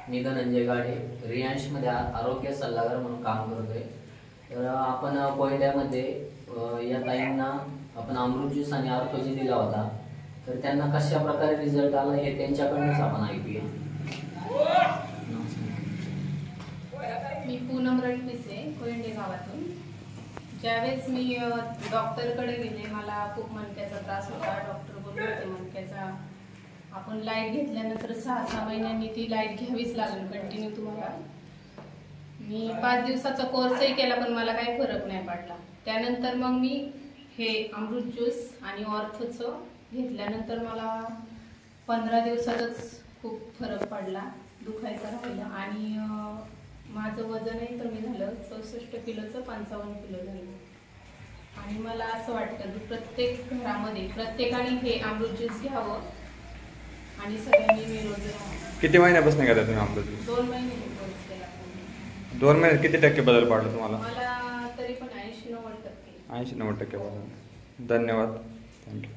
मी धनंजय गाडे रियांशमध्ये आरोग्य सल्लागार म्हणून काम करतोय। तर आपण कोयड्यामध्ये या ताईंना आपण अमृत ज्यूस आणि आर्थोजी दिला होता, तर त्यांना कशा प्रकारे रिझल्ट आला हे त्यांच्याकडूनच आपण ऐकूया। मी पूनम रणपिसे कोयंडे गावातून। ज्यावेळेस मी डॉक्टरकडे गेले, मला खूप मणक्याचा त्रास होता। डॉक्टर बोलले होते मणक्याचा आपण लाईट घेतल्यानंतर 6-6 महिन्यांनी ती लाईट घ्यावीच लागेल कंटिन्यू तुम्हाला। मी 5 दिवसाचा कोर्सही केला पण मला काही फरक नाही पडला। त्यानंतर मग मी हे अमृत ज्यूस आणि ऑर्थोचं घेतल्यानंतर मला 15 दिवसातच खूप फरक पडला, दुखायचा राहिला आणि माझं वजनही कमी झालं। 64 किलोचं 55 किलो झालं। आणि मला असं वाटतं की प्रत्येक घरामध्ये प्रत्येकाने हे अमृत ज्यूस घ्यावं आणि सगळ्यांनी निरोगी राहावं। किती महिन्यापासून घेता तुम्ही अमृत ज्यूस? 2 महिने कोर्स केला। 2 महिन्यात किती टक्के बदल पडला तुम्हाला? मला तरी पण 80-90%. 80-90% बदल। धन्यवाद, थँक्यू।